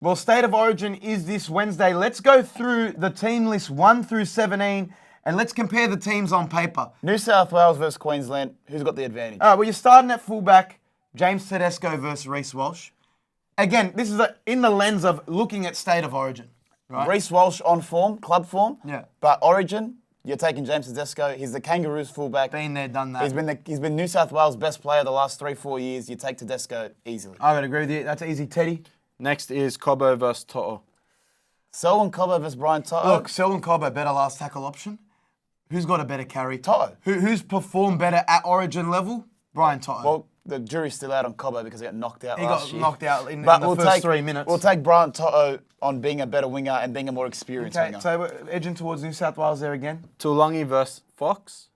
Well, State of Origin is this Wednesday. Let's go through the team list 1 through 17 and let's compare the teams on paper. New South Wales versus Queensland. Who's got the advantage? All right, well, you're starting at fullback, James Tedesco versus Reece Walsh. Again, this is in the lens of looking at State of Origin. Right? Reece Walsh on form, club form. Yeah. But Origin, you're taking James Tedesco. He's the Kangaroos fullback. Been there, done that. He's been New South Wales' best player the last 3-4 years. You take Tedesco easily. I would agree with you. That's easy, Teddy. Next is Cobbo versus To'o. Selwyn Cobbo versus Brian To'o. Look, Selwyn Cobbo, better last tackle option. Who's got a better carry? To'o. Who's performed better at Origin level? Brian To'o. Well, the jury's still out on Cobbo because he got knocked out He last got year. knocked out in the first 3 minutes. We'll take Brian To'o on being a better winger and being a more experienced Okay, winger. so we're edging towards New South Wales there again. Tuolangi versus Fox.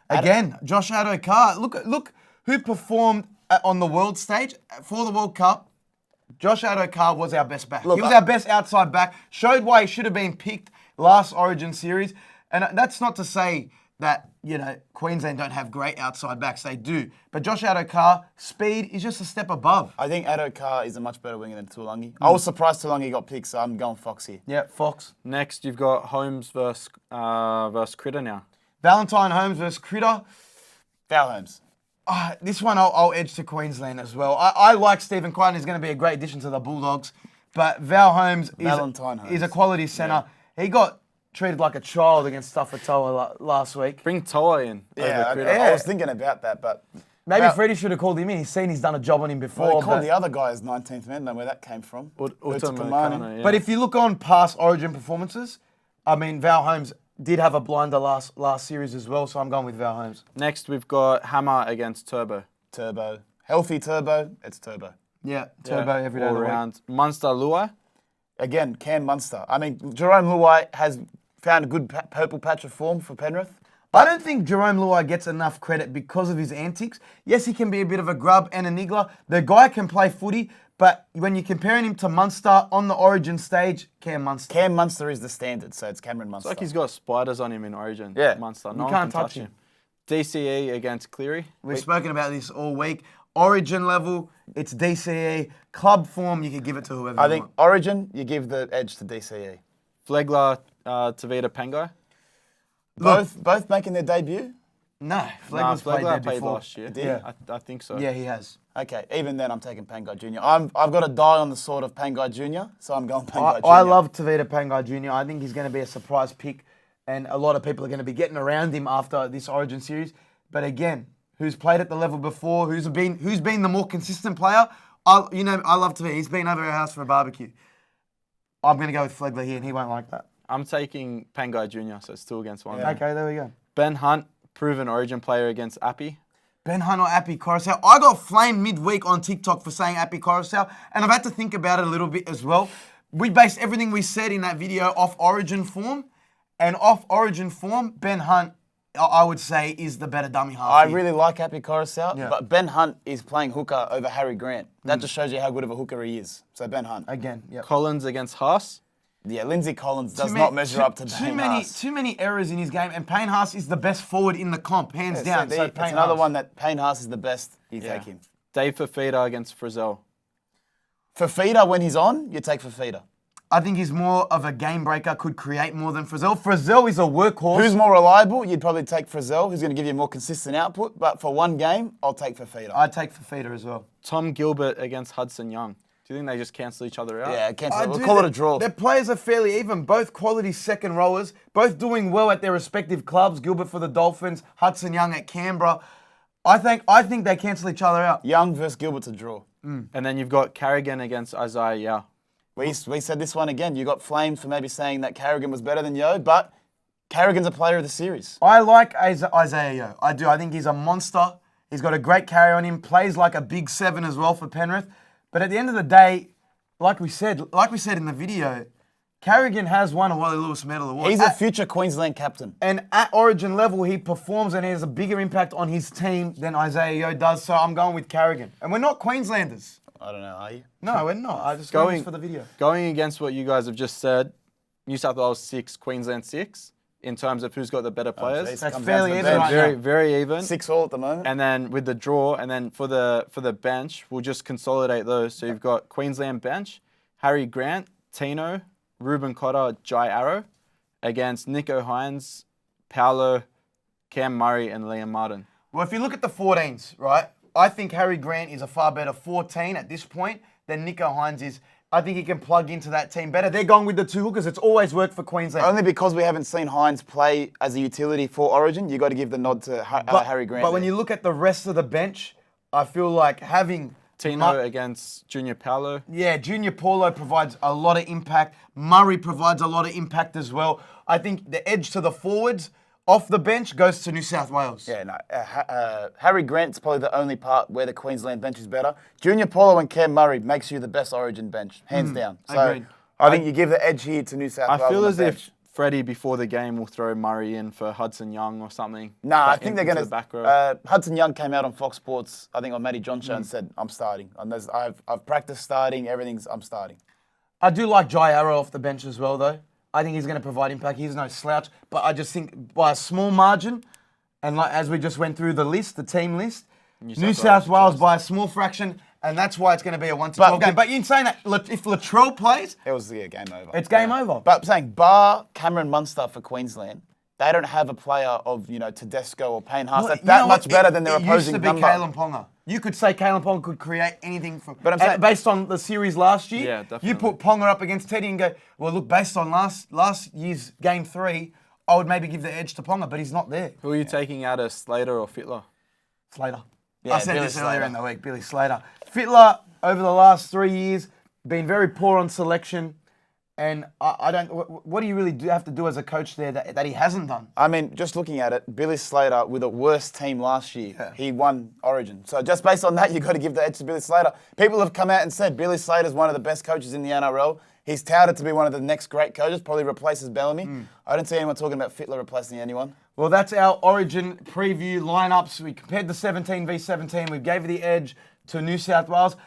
Again, Josh Adokar. Look who performed on the world stage for the World Cup. Josh Adokar was our best back. He was our best outside back. Showed why he should have been picked last Origin series. And that's not to say that, Queensland don't have great outside backs. They do. But Josh Adokar, speed is just a step above. I think Adokar is a much better winger than Tuolangi. I was surprised Tuolangi got picked, so I'm going Fox here. Yeah, Fox. Next, you've got Holmes versus Critter now. Valentine Holmes versus Critter. Val Holmes. This one I'll edge to Queensland as well. I like Stephen Crichton. He's going to be a great addition to the Bulldogs. But Val Holmes is a quality centre. Yeah. He got treated like a child against Toa last week. Bring Toa in. Yeah, over Critter. I was thinking about that, but... Maybe Freddie should have called him in. He's seen he's done a job on him before. Well, he called the other guy as 19th man, though, where that came from. Utamukana, yeah. But if you look on past Origin performances, Val Holmes did have a blinder last series as well, so I'm going with Val Holmes. Next, we've got Hammer against Turbo. Turbo. Healthy Turbo, it's Turbo. Yeah, Turbo every day of all the week. around. Munster Luai. Again, Cam Munster. Jerome Luai has found a good purple patch of form for Penrith. I don't think Jerome Luai gets enough credit because of his antics. Yes, he can be a bit of a grub and a niggler. The guy can play footy, but when you're comparing him to Munster on the Origin stage, Cam Munster. Cam Munster is the standard, so it's Cameron Munster. It's like he's got spiders on him in Origin. Yeah. Munster. You No one can't can touch him. DCE against Cleary. We've spoken about this all week. Origin level, it's DCE. Club form, you can give it to whoever I you think want. Origin, you give the edge to DCE. Flegler, Tavita Pangai. Both making their debut? No, Flegler's played there played before. last year. Yeah. I think so. Yeah, he has. Okay, even then I'm taking Pangai Jr. I've got to die on the sword of Pangai Jr., so I'm going Pangai Jr. I love Tavita Pangai Jr. I think he's going to be a surprise pick, and a lot of people are going to be getting around him after this Origin series. But again, who's played at the level before? Who's been the more consistent player? I love Tavita. He's been over our house for a barbecue. I'm going to go with Flegler here, and he won't like that. I'm taking Pangai Jr., so it's 2 against 1. Yeah. Okay, there we go. Ben Hunt, proven Origin player against Appy. Ben Hunt or Appy Coruscant. I got flamed midweek on TikTok for saying Appy Coruscant, and I've had to think about it a little bit as well. We based everything we said in that video off Origin form, and off Origin form, Ben Hunt, I would say, is the better dummy half. I really like Happy Coruscant, Yeah. but Ben Hunt is playing hooker over Harry Grant. That just shows you how good of a hooker he is. So Ben Hunt. Again, yeah. Collins against Haas. Yeah, Lindsay Collins does not measure up to Payne Haas. Too many errors in his game, and Payne Haas is the best forward in the comp, hands down. So It's another one that Payne Haas is the best. You take him. Dave Fafita against Frizzell. Fafita, when he's on, you take Fafita. I think he's more of a game breaker, could create more than Frizzell. Frizzell is a workhorse. Who's more reliable? You'd probably take Frizzell, who's going to give you more consistent output. But for one game, I'll take Fafita. I'd take Fafita as well. Tom Gilbert against Hudson Young. Do you think they just cancel each other out? Yeah, cancel. We'll call it a draw. Their players are fairly even. Both quality second rowers, both doing well at their respective clubs. Gilbert for the Dolphins, Hudson Young at Canberra. I think they cancel each other out. Young versus Gilbert's a draw. And then you've got Carrigan against Isaiah Yao. We said this one again. You got flamed for maybe saying that Carrigan was better than Yo, but Carrigan's a player of the series. I like Isaiah Yeo. I do. I think he's a monster. He's got a great carry on him. Plays like a big 7 as well for Penrith. But at the end of the day, like we said in the video, Carrigan has won a Wally Lewis Medal Award. He's a future Queensland captain. And at Origin level, he performs and he has a bigger impact on his team than Isaiah Yeo does. So I'm going with Carrigan. And we're not Queenslanders. I don't know, are you? No, we're not. I just going for the video. Going against what you guys have just said, New South Wales 6, Queensland 6, in terms of who's got the better players. geez. That's Comes fairly down to even the right very, now. very even. 6-all at the moment. And then with the draw, and then for the bench, we'll just consolidate those. So you've got Queensland bench, Harry Grant, Tino, Ruben Cotter, Jai Arrow against Nico Hines, Paolo, Cam Murray, and Liam Martin. Well, if you look at the 14s, right, I think Harry Grant is a far better 14 at this point than Nico Hines is. I think he can plug into that team better. They're going with the two hookers. It's always worked for Queensland. Only because we haven't seen Hines play as a utility for Origin, you got to give the nod to Harry Grant. But when you look at the rest of the bench, I feel like having Tino against Junior Paolo. Yeah, Junior Paulo provides a lot of impact. Murray provides a lot of impact as well. I think the edge to the forwards off the bench goes to New South Wales. Yeah, no. Harry Grant's probably the only part where the Queensland bench is better. Junior Paulo and Cam Murray makes you the best Origin bench, hands down. So agreed. I think you give the edge here to New South Wales. I feel on as the if bench. Freddie before the game will throw Murray in for Hudson Young or something. Nah, I think they're going the back row. to. Hudson Young came out on Fox Sports, I think on Matty John show, and said, "I'm starting. I've practiced starting. I'm starting." I do like Jai Arrow off the bench as well, though. I think he's going to provide impact. He's no slouch. But I just think by a small margin, and like as we just went through the list, the team list, New South Wales by a small fraction, and that's why it's going to be a 1-12 game. But in saying that, if Latrell plays, It was game over. it's game over. But I'm saying, bar Cameron Munster for Queensland, they don't have a player of Tedesco or Payne Haas that's that much better than their opposing It used number. to be Kalen Ponga. You could say Kalen Ponga could create anything from. But I'm saying- based on the series last year, Yeah, definitely. you put Ponga up against Teddy and go, well, look, based on last year's game 3, I would maybe give the edge to Ponga, but he's not there. Who are you taking out of Slater or Fittler? Slater. Yeah, I said Billy this earlier Slater. in the week, Billy Slater. Fittler, over the last 3 years, been very poor on selection. And I don't. What do you really have to do as a coach there that he hasn't done? I mean, just looking at it, Billy Slater with a worse team last year, he won Origin. So just based on that, you've got to give the edge to Billy Slater. People have come out and said Billy Slater's one of the best coaches in the NRL. He's touted to be one of the next great coaches, probably replaces Bellamy. I don't see anyone talking about Fittler replacing anyone. Well, that's our Origin preview lineups. We compared the 17 v 17. We gave the edge to New South Wales.